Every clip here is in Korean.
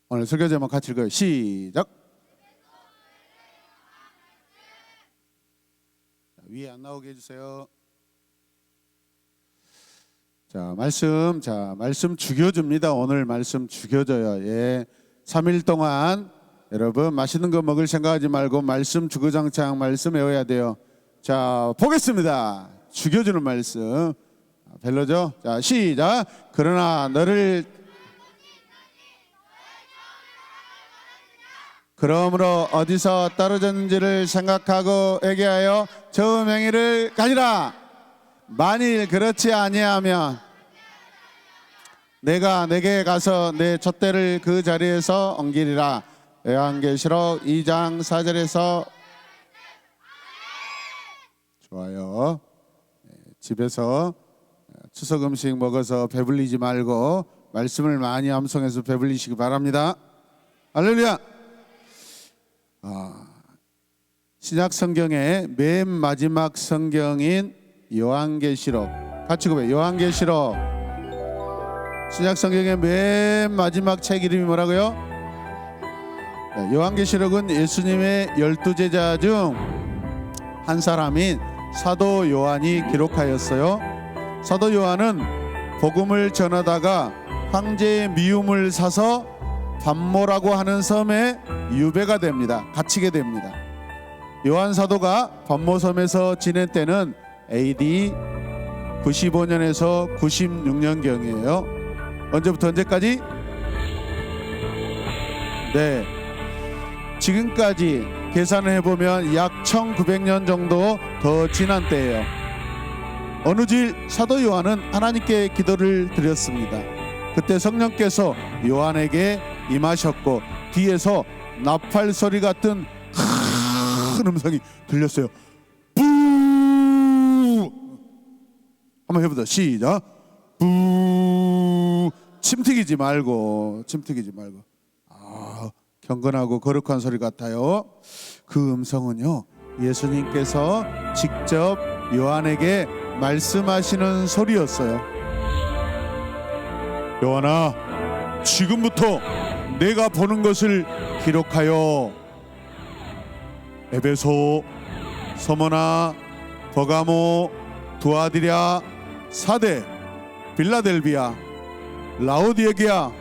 오늘 설교 제목 같이 읽어요. 시작. 위에 안 나오게 해주세요. 말씀 죽여줍니다. 오늘 말씀 죽여줘요. 예, 3일 동안 여러분 맛있는 거 먹을 생각하지 말고 말씀 주구장창 말씀 외워야 돼요. 자, 보겠습니다. 죽여주는 말씀. 별로죠? 자, 시작. 그러나 너를 그러므로 어디서 떨어졌는지를 생각하고 회개하여 좋은 행위를 가지라. 만일 그렇지 아니하면 내가 내게 가서 내 촛대를 그 자리에서 옮기리라. 요한계시록 2장 4절에서 좋아요. 집에서 추석 음식 먹어서 배불리지 말고 말씀을 많이 암송해서 배불리시기 바랍니다. 할렐루야. 신약 성경의 맨 마지막 성경인 요한계시록 같이 고백해요. 요한계시록. 신약 성경의 맨 마지막 책 이름이 뭐라고요? 요한계시록은 예수님의 12제자 중 한 사람인 사도 요한이 기록하였어요. 사도 요한은 복음을 전하다가 황제의 미움을 사서 반모라고 하는 섬에 유배가 됩니다. 갇히게 됩니다. 요한 사도가 반모섬에서 지낸 때는 AD 95년에서 96년경이에요. 언제부터 언제까지? 네, 지금까지 계산을 해보면 약 1900년 정도 더 지난 때예요. 어느 주일 사도 요한은 하나님께 기도를 드렸습니다. 그때 성령께서 요한에게 임하셨고 뒤에서 나팔 소리 같은 큰 음성이 들렸어요. 부! 한번 해보자. 시작. 부! 침 튀기지 말고. 경건하고 거룩한 소리 같아요. 그 음성은요, 예수님께서 직접 요한에게 말씀하시는 소리였어요. 요한아, 지금부터 내가 보는 것을 기록하여 에베소, 서머나, 버가모, 두아디랴, 사데, 빌라델비아, 라오디게아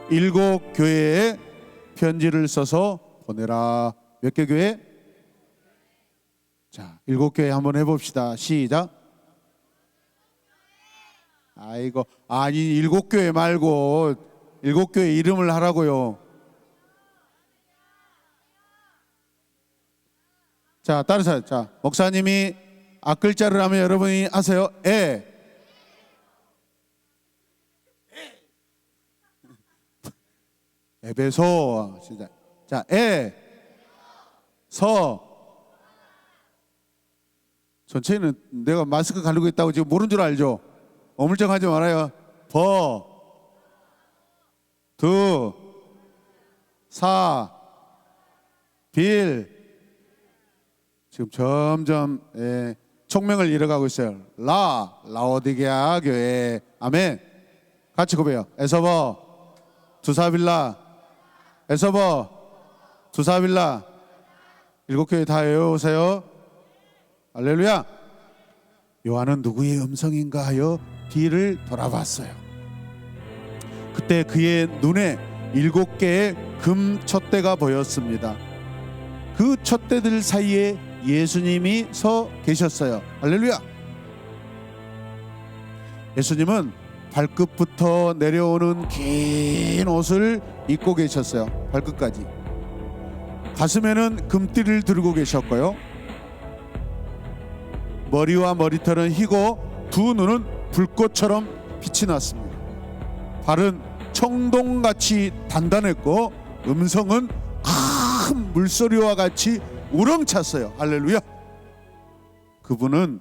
7 교회에 편지를 써서 보내라. 몇 개 교회? 자, 7 교회 한번 해봅시다. 시작. 아이고, 아니 7 교회 말고 7 교회 이름을 하라고요. 자, 따라서. 자, 목사님이 앞글자를 하면 여러분이 아세요? 에베소. 시작. 자, 전체는 내가 마스크 가리고 있다고 지금 모르는 줄 알죠? 어물쩡하지 말아요. 지금 점점 총명을 잃어가고 있어요. 라오디게아 교회. 아멘. 같이 고백해요. 에서버, 두사빌라, 에서버, 두사빌라. 7 교회 다 외워오세요. 할렐루야. 요한은 누구의 음성인가 하여 뒤를 돌아봤어요. 그때 그의 눈에 7 개의 금 촛대가 보였습니다. 그 촛대들 사이에 예수님이 서 계셨어요. 할렐루야. 예수님은 발끝부터 내려오는 긴 옷을 입고 계셨어요. 발끝까지. 가슴에는 금띠를 두르고 계셨고요. 머리와 머리털은 희고 두 눈은 불꽃처럼 빛이 났습니다. 발은 청동같이 단단했고 음성은 큰 물소리와 같이 우렁찼어요. 할렐루야. 그분은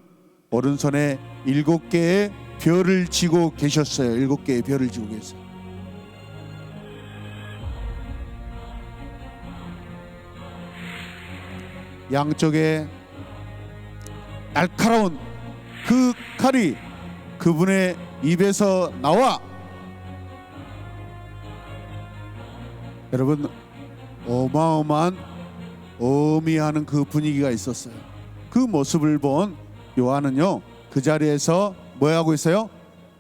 오른손에 7 개의 별을 쥐고 계셨어요. 7 개의 별을 쥐고 계세요. 양쪽에 날카로운 그 칼이 그분의 입에서 나와 여러분, 어마어마한 어미하는 그 분위기가 있었어요. 그 모습을 본 요한은요, 그 자리에서 뭐 하고 있어요?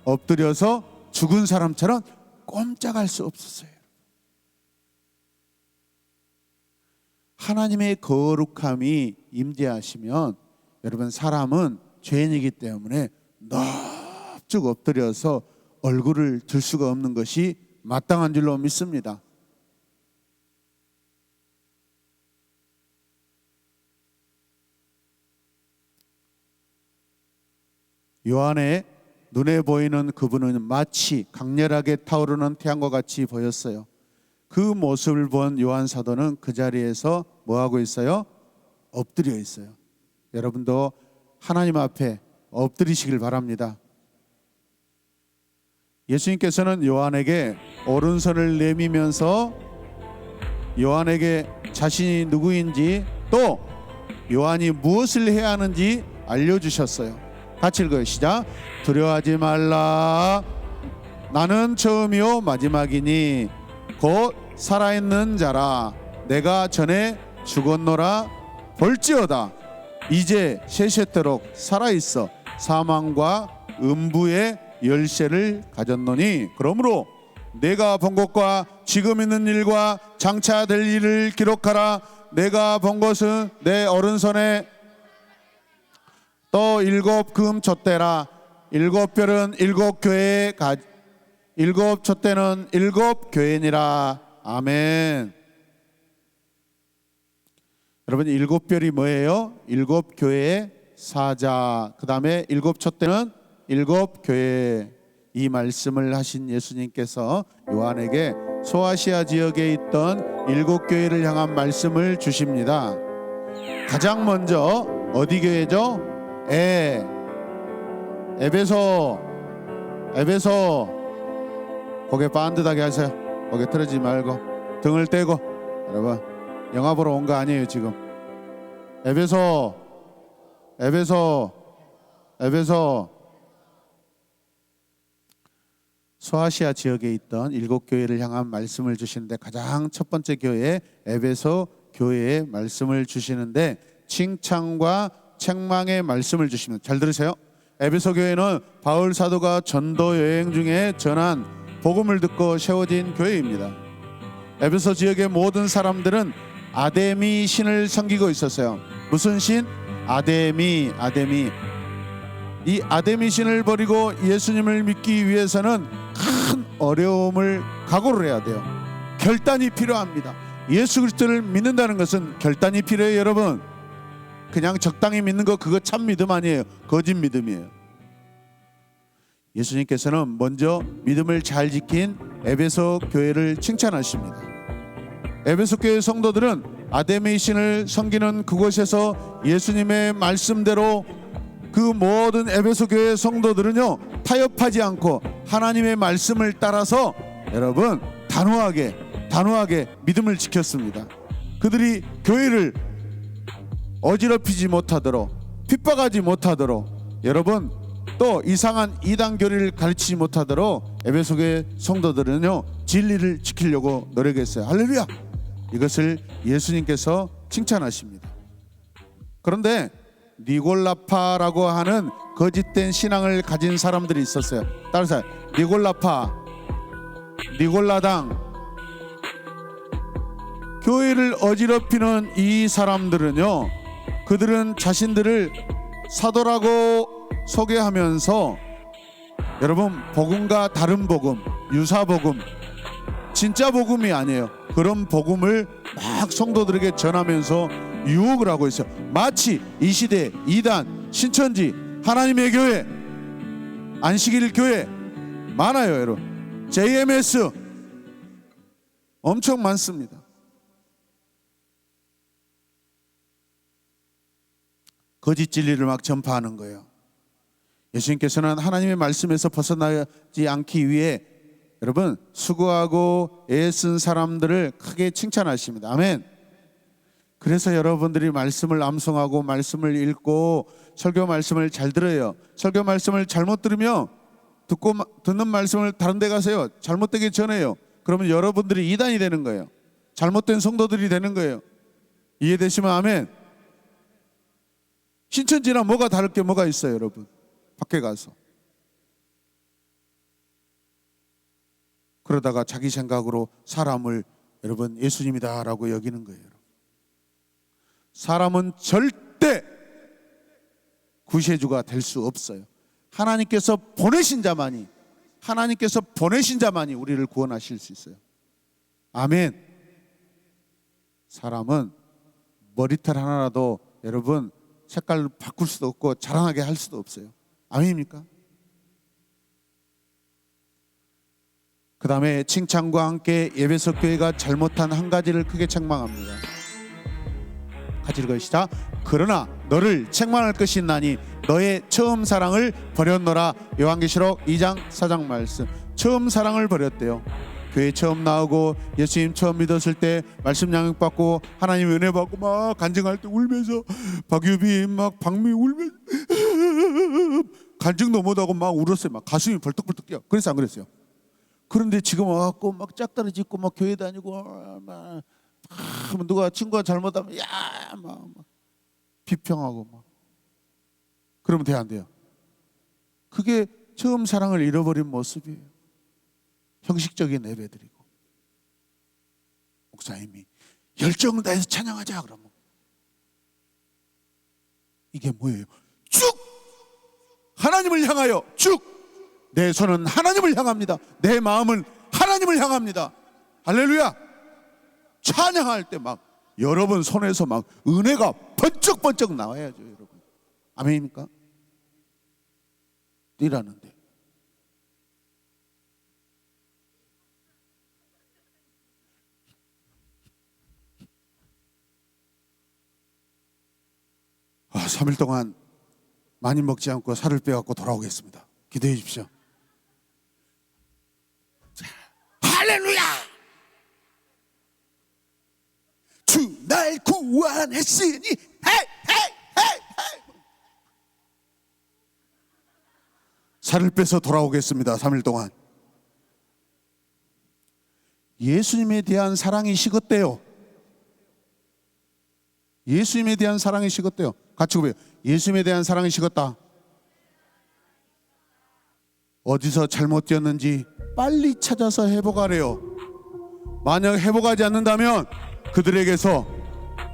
엎드려서 죽은 사람처럼 꼼짝할 수 없었어요. 하나님의 거룩함이 임재하시면 여러분, 사람은 죄인이기 때문에 넙죽 엎드려서 얼굴을 들 수가 없는 것이 마땅한 줄로 믿습니다. 요한의 눈에 보이는 그분은 마치 강렬하게 타오르는 태양과 같이 보였어요. 그 모습을 본 요한 사도는 그 자리에서 뭐 하고 있어요? 엎드려 있어요. 여러분도 하나님 앞에 엎드리시길 바랍니다. 예수님께서는 요한에게 오른손을 내미면서 요한에게 자신이 누구인지 또 요한이 무엇을 해야 하는지 알려주셨어요. 같이 읽어요. 시작. 두려워하지 말라. 나는 처음이요 마지막이니 곧 살아있는 자라. 내가 전에 죽었노라. 볼지어다 이제 세세토록 살아있어 사망과 음부의 열쇠를 가졌노니 그러므로 내가 본 것과 지금 있는 일과 장차 될 일을 기록하라. 내가 본 것은 내 오른손에 또 7 금 촛대라. 7 별은 7 교회에 7 촛대는 7 교회니라. 아멘. 여러분, 7 별이 뭐예요? 7 교회의 사자. 그 다음에 7 촛대는 7 교회. 이 말씀을 하신 예수님께서 요한에게 소아시아 지역에 있던 7 교회를 향한 말씀을 주십니다. 가장 먼저 어디 교회죠? 에베소. 고개 반듯하게 하세요. 고개 틀어지지 말고 등을 떼고. 여러분, 영화 보러 온 거 아니에요 지금. 에베소. 소아시아 지역에 있던 7 교회를 향한 말씀을 주시는데 가장 첫 번째 교회 에베소 교회에 말씀을 주시는데 칭찬과 책망의 말씀을 주십니다. 잘 들으세요. 에베소 교회는 바울 사도가 전도 여행 중에 전한 복음을 듣고 세워진 교회입니다. 에베소 지역의 모든 사람들은 아데미 신을 섬기고 있었어요. 무슨 신? 아데미. 이 아데미 신을 버리고 예수님을 믿기 위해서는 큰 어려움을 각오를 해야 돼요. 결단이 필요합니다. 예수 그리스도를 믿는다는 것은 결단이 필요해요. 여러분, 그냥 적당히 믿는 거 그거 참 믿음 아니에요. 거짓 믿음이에요. 예수님께서는 먼저 믿음을 잘 지킨 에베소 교회를 칭찬하십니다. 에베소 교회 성도들은 아데미 신을 섬기는 그곳에서 예수님의 말씀대로 그 모든 에베소 교회 성도들은요 타협하지 않고 하나님의 말씀을 따라서 여러분 단호하게 믿음을 지켰습니다. 그들이 교회를 어지럽히지 못하도록 핍박하지 못하도록 여러분 또 이상한 이단 교리를 가르치지 못하도록 에베소 교회 성도들은요 진리를 지키려고 노력했어요. 할렐루야. 이것을 예수님께서 칭찬하십니다. 그런데 니골라파라고 하는 거짓된 신앙을 가진 사람들이 있었어요. 따라서 니골라파, 니골라당. 교회를 어지럽히는 이 사람들은요 그들은 자신들을 사도라고 소개하면서 여러분 복음과 다른 복음, 유사 복음, 진짜 복음이 아니에요. 그런 복음을 막 성도들에게 전하면서 유혹을 하고 있어요. 마치 이 시대 이단, 신천지, 하나님의 교회, 안식일 교회 많아요. 여러분 JMS 엄청 많습니다. 거짓 진리를 막 전파하는 거예요. 예수님께서는 하나님의 말씀에서 벗어나지 않기 위해 여러분 수고하고 애쓴 사람들을 크게 칭찬하십니다. 아멘. 그래서 여러분들이 말씀을 암송하고 말씀을 읽고 설교 말씀을 잘 들어요. 설교 말씀을 잘못 들으면 듣는 말씀을 다른 데 가세요. 잘못되게 전해요. 그러면 여러분들이 이단이 되는 거예요. 잘못된 성도들이 되는 거예요. 이해되시면 아멘. 신천지나 뭐가 다를 게 뭐가 있어요, 여러분? 밖에 가서 그러다가 자기 생각으로 사람을 여러분 예수님이다라고 여기는 거예요. 사람은 절대 구세주가 될 수 없어요. 하나님께서 보내신 자만이 우리를 구원하실 수 있어요. 아멘. 사람은 머리털 하나라도 여러분 색깔을 바꿀 수도 없고 자라나게 할 수도 없어요. 아멘입니까? 그 다음에 칭찬과 함께 예배석 교회가 잘못한 한 가지를 크게 책망합니다. 같이 읽으시자. 그러나 너를 책망할 것이 있나니 너의 처음 사랑을 버렸노라. 요한계시록 2장 4장 말씀. 처음 사랑을 버렸대요. 교회 처음 나오고 예수님 처음 믿었을 때 말씀 양육받고 하나님 은혜 받고 막 간증할 때 울면서 박유비 막 박미 울면서 간증도 못하고 막 울었어요. 막 가슴이 벌떡벌떡 뛰어. 그래서 안 그랬어요? 그런데 지금 와갖고 막 짝다리 짚고 막 교회 다니고 막 누가 친구가 잘못하면 막 비평하고 막 그러면 돼, 안 돼요? 그게 처음 사랑을 잃어버린 모습이에요. 형식적인 예배드리고 목사님이 열정을 다해서 찬양하자 그러면 이게 뭐예요? 쭉 하나님을 향하여 쭉 내 손은 하나님을 향합니다. 내 마음은 하나님을 향합니다. 할렐루야. 찬양할 때 막 여러분 손에서 막 은혜가 번쩍번쩍 나와야죠, 여러분. 아멘입니까? 뛰라는데 아, 3일 동안 많이 먹지 않고 살을 빼갖고 돌아오겠습니다. 기도해 주십시오. 자, 할렐루야! 주 날 구원했으니 헤이 헤이 헤이 헤이 살을 빼서 돌아오겠습니다. 3일 동안. 예수님에 대한 사랑이 식었대요. 예수님에 대한 사랑이 식었대요. 같이 보세요. 예수님에 대한 사랑이 식었다. 어디서 잘못 되었는지 빨리 찾아서 회복하래요. 만약 회복하지 않는다면 그들에게서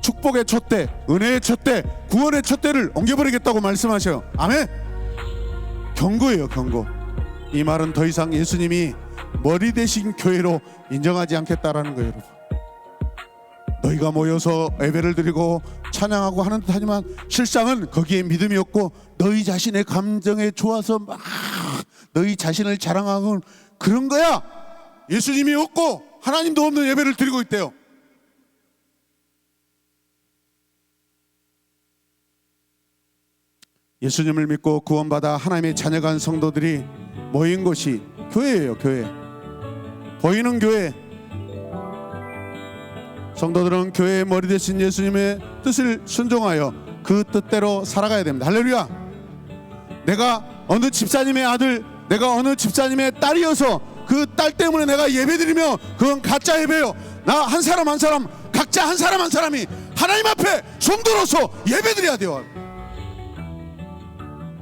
축복의 촛대, 은혜의 촛대, 구원의 촛대를 옮겨버리겠다고 말씀하셔요. 아멘. 경고예요, 경고. 이 말은 더 이상 예수님이 머리 대신 교회로 인정하지 않겠다라는 거예요, 여러분. 너희가 모여서 예배를 드리고 찬양하고 하는 듯 하지만 실상은 거기에 믿음이 없고 너희 자신의 감정에 좋아서 막 너희 자신을 자랑하는 그런 거야. 예수님이 없고 하나님도 없는 예배를 드리고 있대요. 예수님을 믿고 구원받아 하나님의 자녀간 성도들이 모인 곳이 교회예요, 교회. 보이는 교회. 성도들은 교회의 머리 대신 예수님의 뜻을 순종하여 그 뜻대로 살아가야 됩니다. 할렐루야. 내가 어느 집사님의 아들, 내가 어느 집사님의 딸이어서 그 딸 때문에 내가 예배드리면 그건 가짜 예배예요. 나 한 사람 한 사람, 각자 한 사람 한 사람이 하나님 앞에 성도로서 예배드려야 돼요.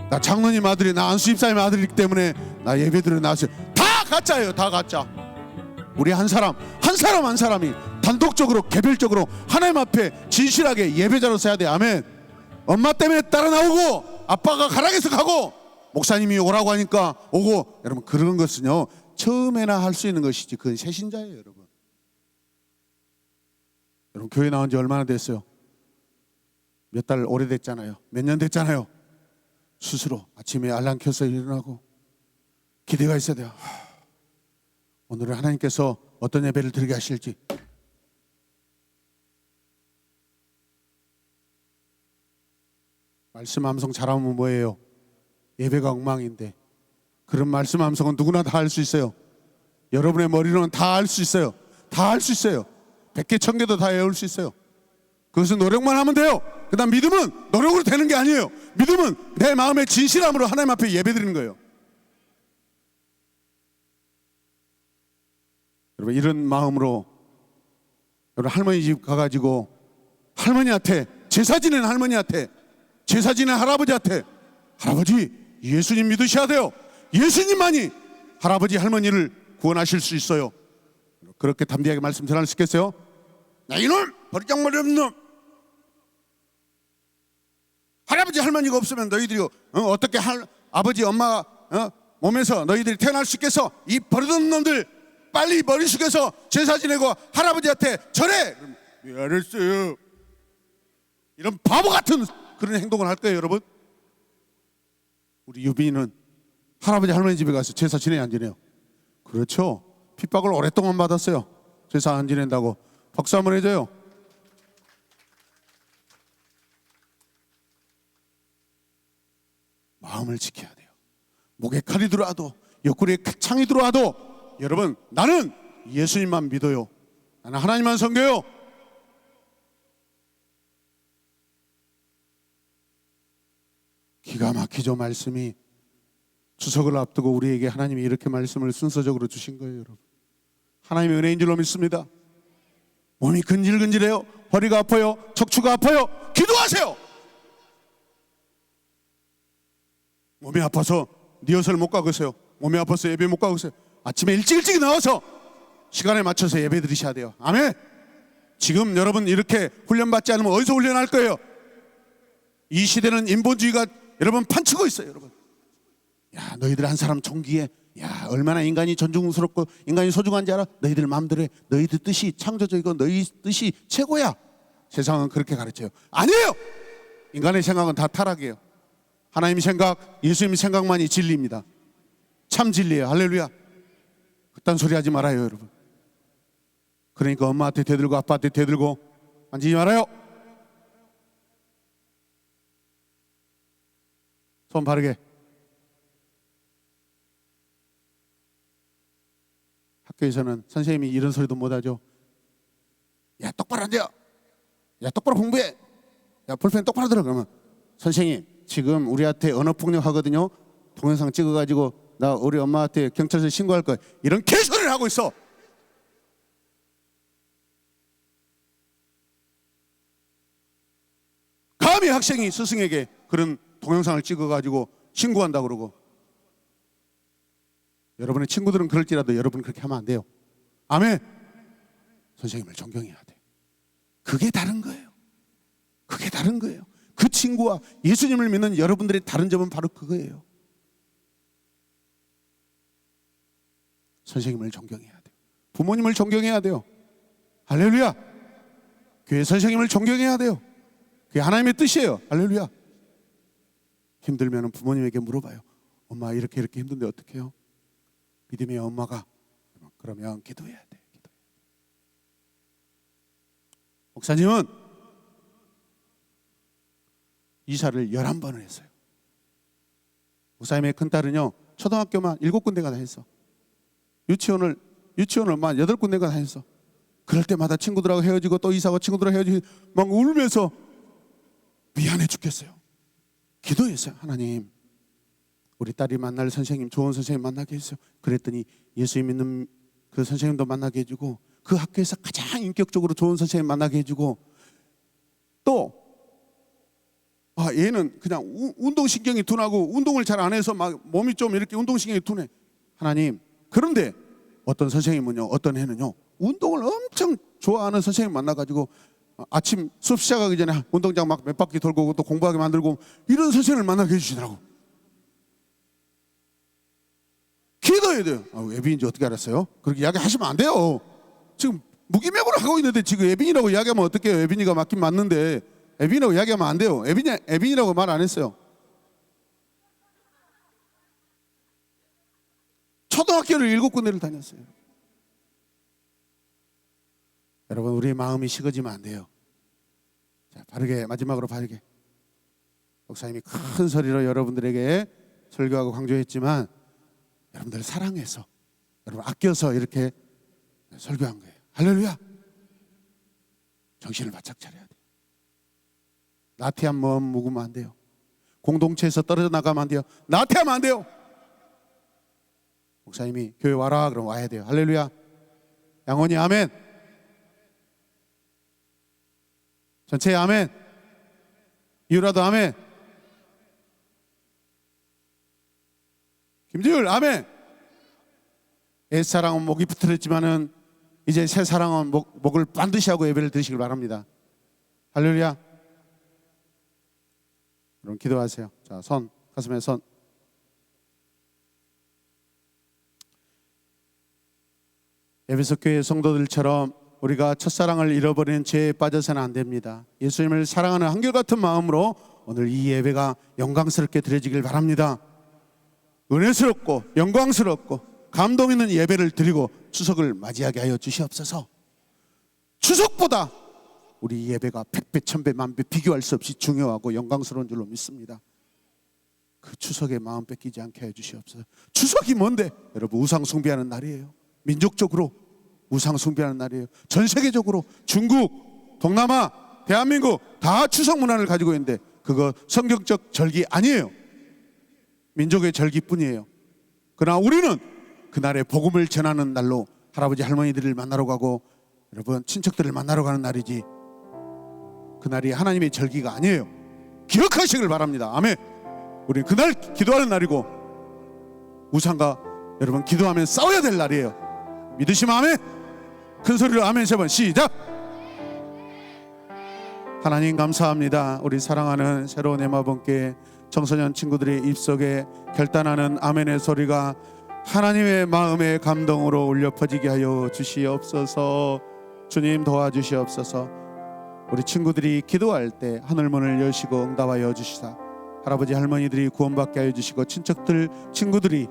나 장로님 아들이, 나 안수 집사님 아들이기 때문에 나 예배드려 나왔어요. 다 가짜예요. 다 가짜. 우리 한 사람 한 사람이 단독적으로 개별적으로 하나님 앞에 진실하게 예배자로서 해야 돼. 아멘. 엄마 때문에 따라 나오고 아빠가 가락에서 가고 목사님이 오라고 하니까 오고, 여러분 그런 것은요 처음에나 할 수 있는 것이지 그건 새신자예요. 여러분 교회 나온 지 얼마나 됐어요? 몇 달 오래됐잖아요. 몇 년 됐잖아요. 스스로 아침에 알람 켜서 일어나고 기대가 있어야 돼요. 오늘은 하나님께서 어떤 예배를 드리게 하실지. 말씀 암송 잘하면 뭐예요? 예배가 엉망인데 그런 말씀 암송은 누구나 다 할 수 있어요. 여러분의 머리로는 다 할 수 있어요. 다 할 수 있어요. 100개 1000개도 다 외울 수 있어요. 그것은 노력만 하면 돼요. 그 다음 믿음은 노력으로 되는 게 아니에요. 믿음은 내 마음의 진실함으로 하나님 앞에 예배드리는 거예요. 여러분 이런 마음으로 여러분 할머니 집 가가지고 할머니한테 제사 지낸 할머니한테 제사 지낸 할아버지한테 할아버지 예수님 믿으셔야 돼요. 예수님만이 할아버지 할머니를 구원하실 수 있어요. 그렇게 담대하게 말씀 전할 수 있겠어요? 야 이놈 버리장머리 없는 놈, 할아버지 할머니가 없으면 너희들이 어떻게 아버지 엄마 몸에서 너희들이 태어날 수 있겠어? 이 버릇없는 놈들 빨리 머리 숙여서 제사 지내고 할아버지한테 절해. 알았어요. 이런 바보 같은 그런 행동을 할 거예요. 여러분, 우리 유빈이는 할아버지 할머니 집에 가서 제사 지내야 안 지내요? 그렇죠. 핍박을 오랫동안 받았어요. 제사 안 지낸다고. 박수 한번 해줘요. 마음을 지켜야 돼요. 목에 칼이 들어와도 옆구리에 창이 들어와도 여러분 나는 예수님만 믿어요. 나는 하나님만 섬겨요. 기가 막히죠. 말씀이 추석을 앞두고 우리에게 하나님이 이렇게 말씀을 순서적으로 주신 거예요. 여러분, 하나님의 은혜인 줄로 믿습니다. 몸이 근질근질해요. 허리가 아파요. 척추가 아파요. 기도하세요. 몸이 아파서 리허설 못 가겠어요. 몸이 아파서 예배 못 가겠어요. 아침에 일찍 나와서 시간에 맞춰서 예배 드리셔야 돼요. 아멘. 지금 여러분 이렇게 훈련받지 않으면 어디서 훈련할 거예요? 이 시대는 인본주의가 여러분 판치고 있어요. 여러분, 야 너희들 한 사람 종기에 야 얼마나 인간이 존중스럽고 인간이 소중한지 알아? 너희들 마음대로 해. 너희들 뜻이 창조적이고 너희 뜻이 최고야. 세상은 그렇게 가르쳐요. 아니에요. 인간의 생각은 다 타락이에요. 하나님 생각, 예수님 생각만이 진리입니다. 참 진리예요. 할렐루야. 그딴 소리 하지 말아요. 여러분, 그러니까 엄마한테 대들고 아빠한테 대들고 만지지 말아요. 손 바르게. 학교에서는 선생님이 이런 소리도 못하죠. 야 똑바로 앉아. 야 똑바로 공부해. 야 볼펜 똑바로 들어. 그러면 선생님 지금 우리한테 언어폭력 하거든요. 동영상 찍어가지고 나 우리 엄마한테 경찰서에 신고할 거야. 이런 개소리를 하고 있어. 감히 학생이 스승에게 그런 동영상을 찍어가지고 신고한다고 그러고. 여러분의 친구들은 그럴지라도 여러분은 그렇게 하면 안 돼요. 아멘. 선생님을 존경해야 돼. 그게 다른 거예요. 그게 다른 거예요. 그 친구와 예수님을 믿는 여러분들의 다른 점은 바로 그거예요. 선생님을 존경해야 돼요. 부모님을 존경해야 돼요. 할렐루야. 교회 선생님을 존경해야 돼요. 그게 하나님의 뜻이에요. 할렐루야. 힘들면 부모님에게 물어봐요. 엄마 이렇게 힘든데 어떻게 해요? 믿음의 엄마가 그러면 기도해야 돼. 목사님은 이사를 11번을 했어요. 목사님의 큰딸은요 초등학교만 7군데가 다녔어. 유치원을 만 8군데가 다녔어. 그럴 때마다 친구들하고 헤어지고 또 이사하고 친구들하고 헤어지고 막 울면서 미안해 죽겠어요. 기도했어요. 하나님 우리 딸이 만날 선생님, 좋은 선생님 만나게 해주세요. 그랬더니 예수 믿는 그 선생님도 만나게 해주고 그 학교에서 가장 인격적으로 좋은 선생님 만나게 해주고 또 얘는 그냥 운동신경이 둔하고 운동을 잘 안 해서 막 몸이 좀 이렇게 운동신경이 둔해. 하나님 그런데 어떤 선생님은요 어떤 애는요 운동을 엄청 좋아하는 선생님 만나가지고 아침 수업 시작하기 전에 운동장 막 몇 바퀴 돌고 또 공부하게 만들고 이런 선생님을 만나게 해주시더라고. 기도해야 돼요. 예빈인지 어떻게 알았어요? 그렇게 이야기하시면 안 돼요. 지금 무기명으로 하고 있는데 지금 예빈이라고 이야기하면 어떡해요? 예빈이가 맞긴 맞는데 예빈이라고 이야기하면 안 돼요. 예빈이라고 말 안 했어요. 초등학교를 7군데를 다녔어요. 여러분 우리의 마음이 식어지면 안 돼요. 자, 바르게 마지막으로 바르게. 목사님이 큰 소리로 여러분들에게 설교하고 강조했지만 여러분들을 사랑해서 여러분 아껴서 이렇게 설교한 거예요. 할렐루야. 정신을 바짝 차려야 돼요. 나태한 마음 묵으면 안 돼요. 공동체에서 떨어져 나가면 안 돼요. 나태하면 안 돼요. 목사님이 교회 와라 그럼 와야 돼요. 할렐루야. 양원이 아멘. 전체 아멘. 이유라도 아멘. 김지율 아멘. 옛사랑은 목이 붙들었지만은 이제 새사랑은 목을 반드시 하고 예배를 드리시길 바랍니다. 할렐루야. 여러분 기도하세요. 자, 손, 가슴에 손. 에베소 교회 성도들처럼 우리가 첫사랑을 잃어버리는 죄에 빠져서는 안 됩니다. 예수님을 사랑하는 한결같은 마음으로 오늘 이 예배가 영광스럽게 드려지길 바랍니다. 은혜스럽고 영광스럽고 감동 있는 예배를 드리고 추석을 맞이하게 하여 주시옵소서. 추석보다 우리 예배가 백배 천배 만배 비교할 수 없이 중요하고 영광스러운 줄로 믿습니다. 그 추석에 마음 뺏기지 않게 해 주시옵소서. 추석이 뭔데? 여러분 우상 숭배하는 날이에요. 민족적으로 우상 숭배하는 날이에요. 전 세계적으로 중국, 동남아, 대한민국 다 추석 문화를 가지고 있는데 그거 성경적 절기 아니에요. 민족의 절기뿐이에요. 그러나 우리는 그날에 복음을 전하는 날로 할아버지 할머니들을 만나러 가고 여러분 친척들을 만나러 가는 날이지 그날이 하나님의 절기가 아니에요. 기억하시길 바랍니다. 아멘. 우리 그날 기도하는 날이고 우상과 여러분 기도하면 싸워야 될 날이에요. 믿으시면 아멘. 큰 소리로 아멘 3번 시작. 하나님 감사합니다. 우리 사랑하는 새로운 에마본께 청소년 친구들의 입속에 결단하는 아멘의 소리가 하나님의 마음의 감동으로 울려 퍼지게 하여 주시옵소서. 주님 도와주시옵소서. 우리 친구들이 기도할 때 하늘문을 여시고 응답하여 주시사 할아버지 할머니들이 구원받게 하여 주시고 친척들 친구들이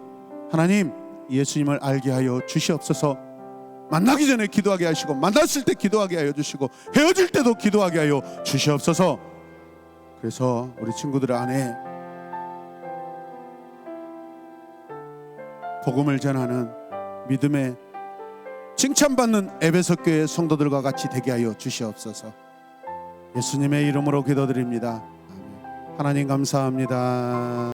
하나님 예수님을 알게 하여 주시옵소서. 만나기 전에 기도하게 하시고 만났을 때 기도하게 하여 주시고 헤어질 때도 기도하게 하여 주시옵소서. 그래서 우리 친구들 안에 복음을 전하는 믿음의 칭찬받는 에베소 교회 성도들과 같이 되게 하여 주시옵소서. 예수님의 이름으로 기도드립니다. 아멘. 하나님 감사합니다.